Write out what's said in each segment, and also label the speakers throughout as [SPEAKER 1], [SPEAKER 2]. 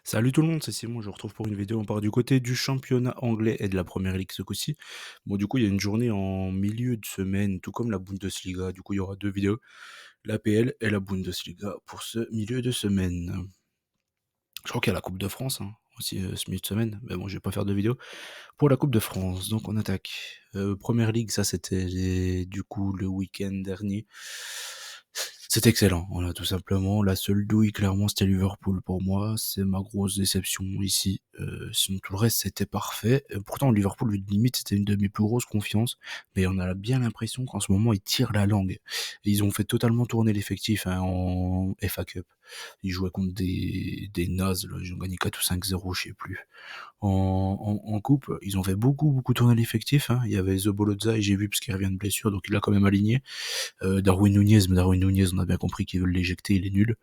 [SPEAKER 1] Salut tout le monde, c'est Simon, je vous retrouve pour une vidéo. On part du côté du championnat anglais et de la première ligue ce coup-ci. Bon, du coup, il y a une journée en milieu de semaine, tout comme la Bundesliga. Du coup, il y aura deux vidéos, l'APL et la Bundesliga pour ce milieu de semaine. Je crois qu'il y a la Coupe de France aussi ce milieu de semaine, mais bon, je vais pas faire de vidéo pour la Coupe de France. Donc, on attaque. Première ligue, ça c'était du coup le week-end dernier. C'est excellent, voilà, tout simplement. La seule douille, clairement, c'était Liverpool pour moi. C'est ma grosse déception ici. Sinon, tout le reste, c'était parfait. Pourtant, Liverpool, limite, c'était une de mes plus grosses confiances. Mais on a bien l'impression qu'en ce moment, ils tirent la langue. Et ils ont fait totalement tourner l'effectif en FA Cup. Ils jouaient contre des nazes, là. Ils ont gagné 4 ou 5-0, je sais plus. En coupe, ils ont fait beaucoup tourner l'effectif. Il y avait Zobolozza et j'ai vu parce qu'il revient de blessure, donc il a quand même aligné. Mais Darwin Nunez, on a bien compris qu'ils veulent l'éjecter, il est nul.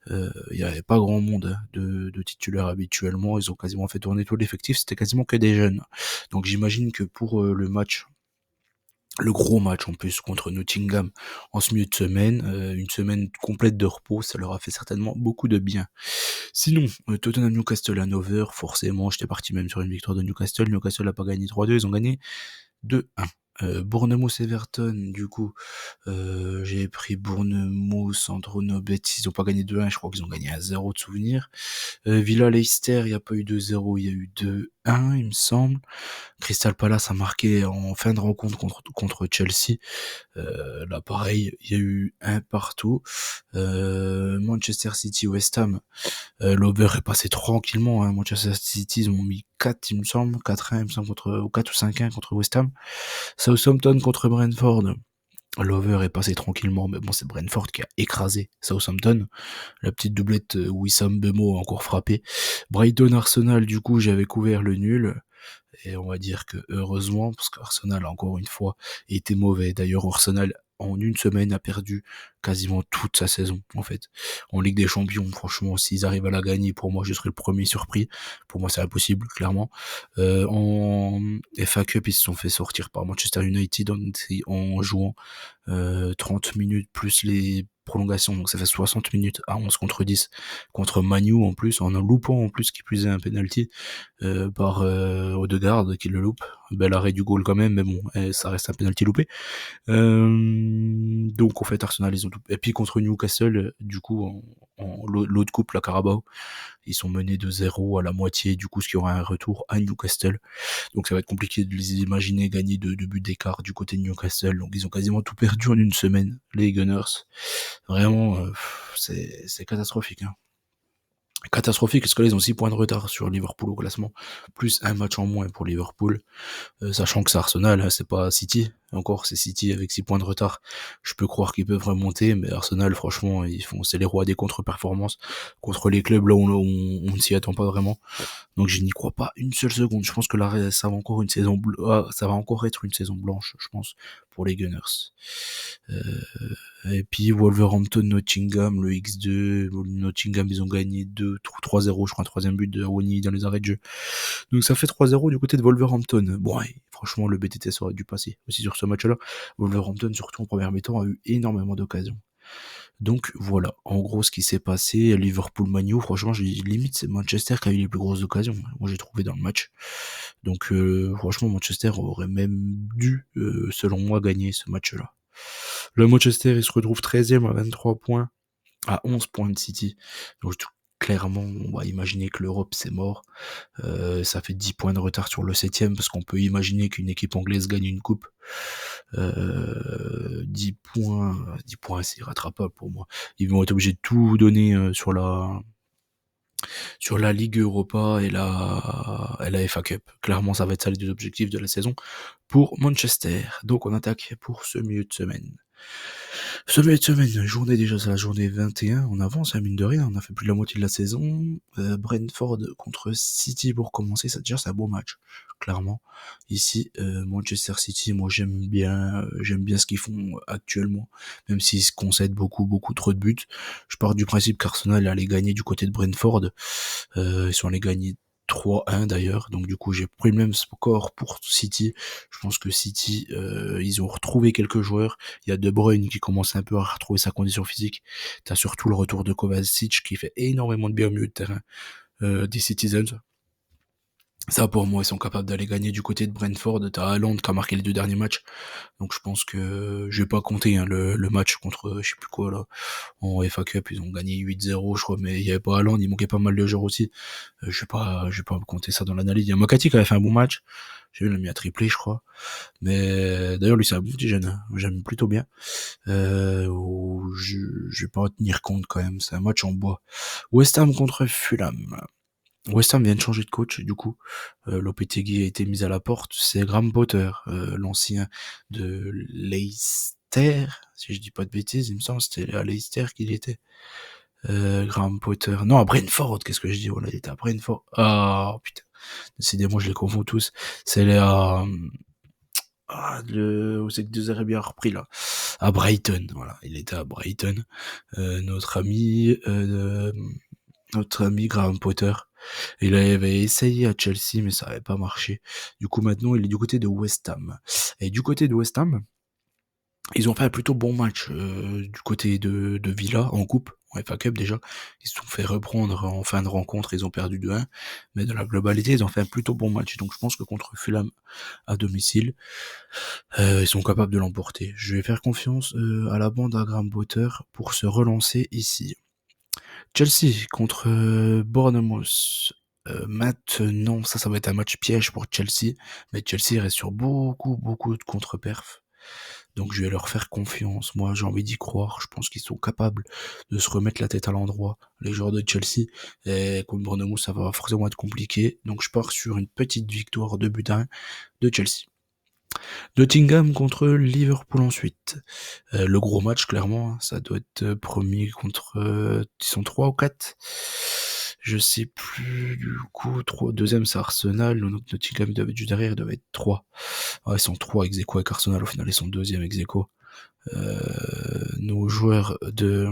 [SPEAKER 1] Il y avait pas grand monde de titulaires habituellement, ils ont quasiment fait tourner tout l'effectif, c'était quasiment que des jeunes. Donc j'imagine que pour le gros match en plus contre Nottingham en ce milieu de semaine, une semaine complète de repos, ça leur a fait certainement beaucoup de bien. Sinon, Tottenham Newcastle à 9h, forcément, j'étais parti même sur une victoire de Newcastle. Newcastle n'a pas gagné 3-2, ils ont gagné 2-1. Bournemouth Everton, du coup, j'ai pris Bournemouth entre nos bêtes, ils ont pas gagné 2-1, je crois qu'ils ont gagné 1-0 de souvenir. Villa Leicester, il n'y a pas eu 2-0, il y a eu 2-1, il me semble. Crystal Palace a marqué en fin de rencontre contre Chelsea. Là, pareil, il y a eu un partout. Manchester City West Ham, l'over est passé tranquillement. Manchester City, ils ont mis 4, il me semble, 4-1, il me semble, ou 4 ou 5-1 contre West Ham. Southampton contre Brentford. L'over est passé tranquillement, mais bon, c'est Brentford qui a écrasé Southampton. La petite doublette Wissam Bemo a encore frappé. Brighton Arsenal, du coup, j'avais couvert le nul. Et on va dire que heureusement, parce qu'Arsenal, encore une fois, était mauvais. D'ailleurs, Arsenal, en une semaine, a perdu quasiment toute sa saison, en fait. En Ligue des Champions, franchement, s'ils arrivent à la gagner, pour moi, je serai le premier surpris. Pour moi, c'est impossible, clairement. En FA Cup, ils se sont fait sortir par Manchester United en jouant 30 minutes plus les prolongations, donc ça fait 60 minutes à 11 contre 10 contre Manu en plus, en un loupant en plus qui plus est un penalty par Odegaard qui le loupe. Bel arrêt du goal quand même, mais bon, ça reste un penalty loupé. Donc en fait Arsenal ils ont tout. Et puis contre Newcastle, du coup en l'autre coupe, la Carabao, ils sont menés de 0 à la moitié, du coup ce qui aura un retour à Newcastle. Donc ça va être compliqué de les imaginer gagner de buts d'écart du côté de Newcastle. Donc ils ont quasiment tout perdu en une semaine, les Gunners. Vraiment, c'est catastrophique. Catastrophique parce que là ils ont 6 points de retard sur Liverpool au classement, plus un match en moins pour Liverpool. Sachant que c'est Arsenal, c'est pas City. Encore, c'est City avec 6 points de retard. Je peux croire qu'ils peuvent remonter, mais Arsenal, franchement, c'est les rois des contre-performances contre les clubs là où on ne s'y attend pas vraiment. Donc je n'y crois pas une seule seconde. Je pense que là, ça va encore ça va encore être une saison blanche, je pense, pour les Gunners. Euh, et puis Wolverhampton, Nottingham, le X2, Nottingham, ils ont gagné 3-0, je crois, un troisième but de Awoni dans les arrêts de jeu. Donc ça fait 3-0 du côté de Wolverhampton. Bon, ouais, franchement, le BTTS aurait dû passer aussi sur ce match-là. Wolverhampton, surtout en première mi-temps, a eu énormément d'occasions. Donc voilà, en gros, ce qui s'est passé, Liverpool-Manu, franchement, limite, c'est Manchester qui a eu les plus grosses occasions. Moi, j'ai trouvé dans le match. Donc franchement, Manchester aurait même dû, selon moi, gagner ce match-là. Le Manchester, il se retrouve 13e à 23 points, à 11 points de City. Donc clairement, on va imaginer que l'Europe, c'est mort. Ça fait 10 points de retard sur le 7e, parce qu'on peut imaginer qu'une équipe anglaise gagne une coupe. 10 points, c'est rattrapable pour moi. Ils vont être obligés de tout donner sur la Ligue Europa et la FA Cup. Clairement, ça va être ça les deux objectifs de la saison pour Manchester. Donc on attaque pour ce milieu de semaine. Ce milieu de semaine, journée déjà, c'est la journée 21, on avance, mine de rien, on a fait plus de la moitié de la saison. Brentford contre City pour commencer, ça déjà c'est un beau match, clairement. Ici, Manchester City, moi j'aime bien ce qu'ils font actuellement, même s'ils se concèdent beaucoup trop de buts. Je pars du principe qu'Arsenal allait gagner du côté de Brentford, ils sont allés gagner 3-1 d'ailleurs, donc du coup j'ai pris le même score pour City. Je pense que City, ils ont retrouvé quelques joueurs. Il y a De Bruyne qui commence un peu à retrouver sa condition physique. T'as surtout le retour de Kovacic qui fait énormément de bien au milieu de terrain. des Citizens. Ça, pour moi, ils sont capables d'aller gagner du côté de Brentford. Tu Haaland qui a marqué les 2 derniers matchs, donc je pense que je vais pas compter, hein, le match contre, je sais plus quoi là, en FA Cup, ils ont gagné 8-0 je crois, mais il y avait pas Haaland, il manquait pas mal de joueurs aussi. Je vais pas compter ça dans l'analyse. Il y a Makati qui avait fait un bon match. J'ai vu, il a mis un triplé, je crois. Mais d'ailleurs, lui, c'est un bon petit jeune, hein. J'aime plutôt bien. Je vais pas en tenir compte quand même. C'est un match en bois. West Ham contre Fulham. West Ham vient de changer de coach, du coup. Lopetegui a été mis à la porte. C'est Graham Potter, l'ancien de Leicester, si je dis pas de bêtises, il me semble, c'était à Leicester qu'il était. Graham Potter. Non, à Brentford, qu'est-ce que je dis? Voilà, il était à Brentford. Ah, putain. Décidément, je les confonds tous. C'est là, où c'est que deux heures bien repris, là. À Brighton, voilà. Il était à Brighton. Notre ami Graham Potter. Il avait essayé à Chelsea, mais ça avait pas marché. Du coup, maintenant, il est du côté de West Ham. Et du côté de West Ham, ils ont fait un plutôt bon match du côté de Villa en coupe, en FA Cup déjà. Ils se sont fait reprendre en fin de rencontre, ils ont perdu 2-1. Mais dans la globalité, ils ont fait un plutôt bon match. Donc je pense que contre Fulham à domicile, ils sont capables de l'emporter. Je vais faire confiance à la bande à Graham Potter pour se relancer ici. Chelsea contre Bournemouth. Maintenant, ça va être un match piège pour Chelsea, mais Chelsea reste sur beaucoup de contre-perfs. Donc je vais leur faire confiance. Moi, j'ai envie d'y croire. Je pense qu'ils sont capables de se remettre la tête à l'endroit, les joueurs de Chelsea. Et contre Bournemouth, ça va forcément être compliqué. Donc je pars sur une petite victoire de but à 1 de Chelsea. Nottingham contre Liverpool ensuite. Le gros match, clairement, hein, ça doit être premier contre... ils sont 3 ou 4. Je sais plus du coup. Deuxième, c'est Arsenal. Nottingham, ils doivent être juste derrière, ils doivent être 3. Ah, ils sont 3 ex aequo avec Arsenal. Au final, ils sont deuxième ex aequo. Nos joueurs de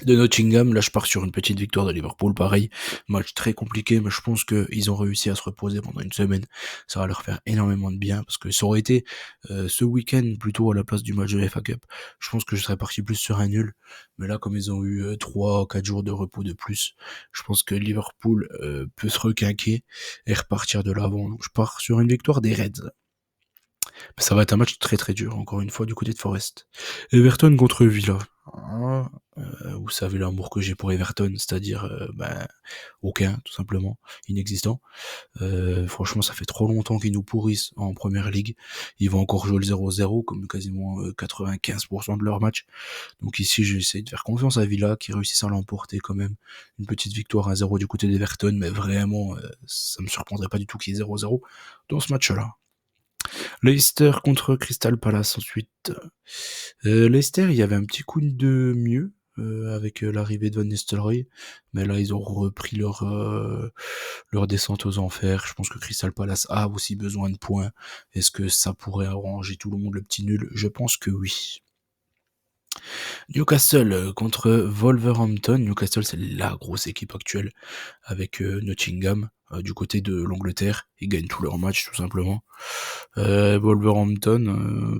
[SPEAKER 1] Nottingham, là je pars sur une petite victoire de Liverpool, pareil, match très compliqué, mais je pense qu'ils ont réussi à se reposer pendant une semaine, ça va leur faire énormément de bien, parce que ça aurait été ce week-end plutôt à la place du match de FA Cup, je pense que je serais parti plus sur un nul, mais là comme ils ont eu 3-4 jours de repos de plus, je pense que Liverpool peut se requinquer et repartir de l'avant, donc je pars sur une victoire des Reds. Ça va être un match très dur, encore une fois, du côté de Forest. Everton contre Villa. Ah, vous savez l'amour que j'ai pour Everton, c'est-à-dire aucun, tout simplement, inexistant. Franchement, ça fait trop longtemps qu'ils nous pourrissent en première ligue. Ils vont encore jouer le 0-0, comme quasiment 95% de leurs matchs. Donc ici, j'essaie de faire confiance à Villa, qui réussissent à l'emporter quand même. Une petite victoire 1-0 du côté d'Everton, mais vraiment, ça me surprendrait pas du tout qu'il y ait 0-0 dans ce match-là. Leicester contre Crystal Palace ensuite. Leicester, il y avait un petit coup de mieux avec l'arrivée de Van Nistelrooy, mais là ils ont repris leur descente aux enfers. Je pense que Crystal Palace a aussi besoin de points. Est-ce que ça pourrait arranger tout le monde le petit nul? Je pense que oui. Newcastle contre Wolverhampton. Newcastle, c'est la grosse équipe actuelle avec Nottingham du côté de l'Angleterre. Ils gagnent tous leurs matchs tout simplement. Wolverhampton,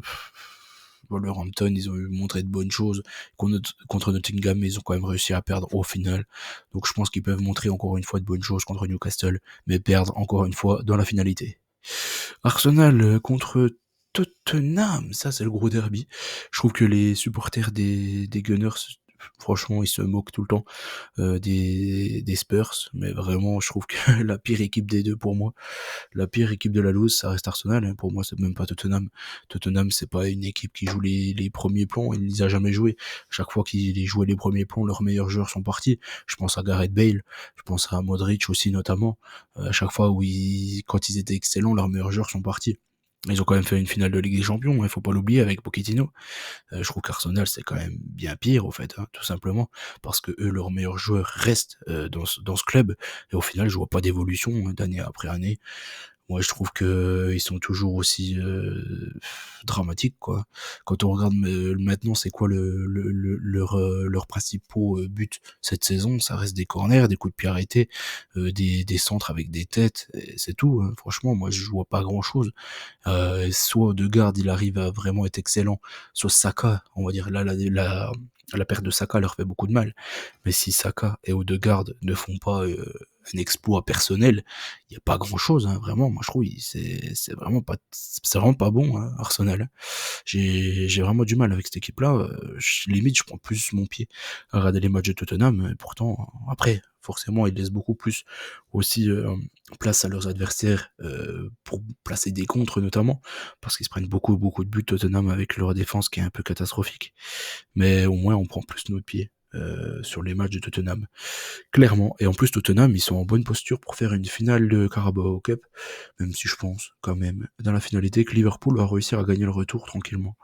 [SPEAKER 1] ils ont eu montré de bonnes choses contre Nottingham, mais ils ont quand même réussi à perdre au final. Donc je pense qu'ils peuvent montrer encore une fois de bonnes choses contre Newcastle, mais perdre encore une fois dans la finalité. Arsenal contre Tottenham, ça c'est le gros derby. Je trouve que les supporters des Gunners, franchement, ils se moquent tout le temps des Spurs, mais vraiment, je trouve que la pire équipe des deux pour moi, la pire équipe de la loose, ça reste Arsenal. Hein. Pour moi, c'est même pas Tottenham. Tottenham, c'est pas une équipe qui joue les premiers plans. Il les a jamais joués. Chaque fois qu'ils jouaient les premiers plans, leurs meilleurs joueurs sont partis. Je pense à Gareth Bale. Je pense à Modric aussi, notamment. À chaque fois quand ils étaient excellents, leurs meilleurs joueurs sont partis. Ils ont quand même fait une finale de Ligue des Champions, il faut pas l'oublier, avec Pochettino. Je trouve qu'Arsenal, c'est quand même bien pire, au fait, hein, tout simplement, parce que eux, leurs meilleurs joueurs restent dans ce club, et au final, je vois pas d'évolution d'année après année. Moi, je trouve que ils sont toujours aussi dramatiques, quoi. Quand on regarde maintenant, c'est quoi leurs principaux buts cette saison? Ça reste des corners, des coups de pied arrêtés, des centres avec des têtes, et c'est tout. Hein. Franchement, moi, je vois pas grand-chose. Soit Odegaard, il arrive à vraiment être excellent, soit Saka, on va dire là, La perte de Saka leur fait beaucoup de mal. Mais si Saka et Odegaard ne font pas un exploit personnel, il n'y a pas grand-chose, hein, vraiment. Moi, je trouve c'est vraiment pas bon, hein, Arsenal, hein. J'ai vraiment du mal avec cette équipe-là. Limite, je prends plus mon pied à regarder les matchs de Tottenham. Pourtant, après, forcément, ils laissent beaucoup plus aussi place à leurs adversaires pour placer des contres notamment, parce qu'ils se prennent beaucoup de buts Tottenham avec leur défense qui est un peu catastrophique. Mais au moins, on prend plus notre pied sur les matchs de Tottenham, clairement. Et en plus, Tottenham, ils sont en bonne posture pour faire une finale de Carabao Cup, même si je pense quand même dans la finalité que Liverpool va réussir à gagner le retour tranquillement.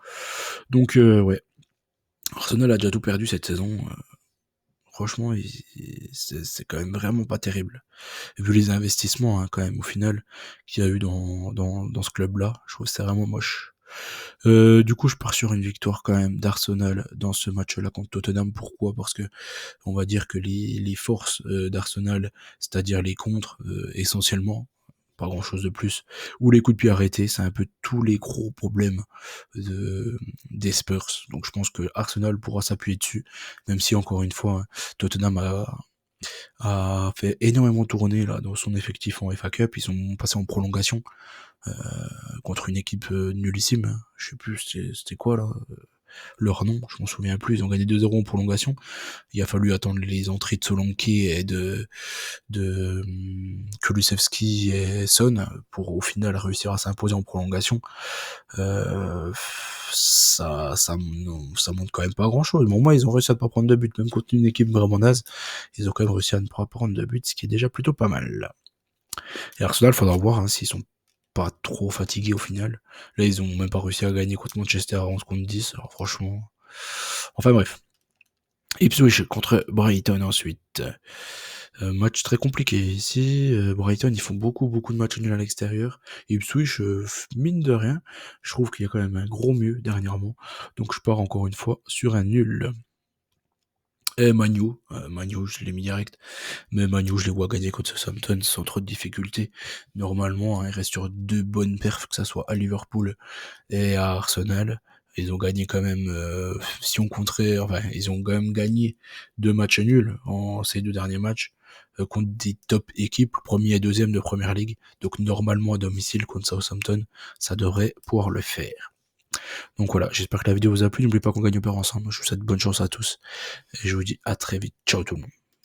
[SPEAKER 1] Donc ouais, Arsenal a déjà tout perdu cette saison. Franchement, c'est quand même vraiment pas terrible. Et vu les investissements, hein, quand même, au final, qu'il y a eu dans ce club-là, je trouve que c'est vraiment moche. Du coup, je pars sur une victoire quand même d'Arsenal dans ce match-là contre Tottenham. Pourquoi? Parce que on va dire que les forces d'Arsenal, c'est-à-dire les contres essentiellement, pas grand-chose de plus, ou les coups de pied arrêtés, c'est un peu tous les gros problèmes des Spurs. Donc je pense que Arsenal pourra s'appuyer dessus, même si encore une fois, hein, Tottenham a fait énormément tourner là dans son effectif en FA Cup. Ils sont passés en prolongation euh, contre une équipe nullissime. Je sais plus c'était quoi là leur nom, je m'en souviens plus. Ils ont gagné 2-0 en prolongation. Il a fallu attendre les entrées de Solanke et de Kulusevski et Son pour au final réussir à s'imposer en prolongation. Ça montre quand même pas grand chose. Mais au moins, ils ont réussi à ne pas prendre de but, même contre une équipe vraiment naze. Ils ont quand même réussi à ne pas prendre de but, ce qui est déjà plutôt pas mal. Et Arsenal, faudra voir hein, s'ils sont pas trop fatigués au final. Là, ils ont même pas réussi à gagner contre Manchester à 11 contre 10. Alors franchement. Enfin bref. Ipswich contre Brighton ensuite. Match très compliqué ici. Brighton, ils font beaucoup de matchs nuls à l'extérieur. Ipswich, mine de rien, je trouve qu'il y a quand même un gros mieux dernièrement. Donc je pars encore une fois sur un nul. Et Manu, je l'ai mis direct. Mais Manu, je les vois gagner contre Southampton sans trop de difficultés. Normalement, hein, il reste sur deux bonnes perfs, que ça soit à Liverpool et à Arsenal. Ils ont gagné quand même, si on compterait, enfin, ils ont quand même gagné 2 matchs nuls en ces 2 derniers matchs contre des top équipes, premier et deuxième de Première Ligue. Donc normalement à domicile contre Southampton, ça devrait pouvoir le faire. Donc voilà, j'espère que la vidéo vous a plu. N'oubliez pas qu'on gagne au peur ensemble. Je vous souhaite bonne chance à tous et je vous dis à très vite. Ciao tout le monde.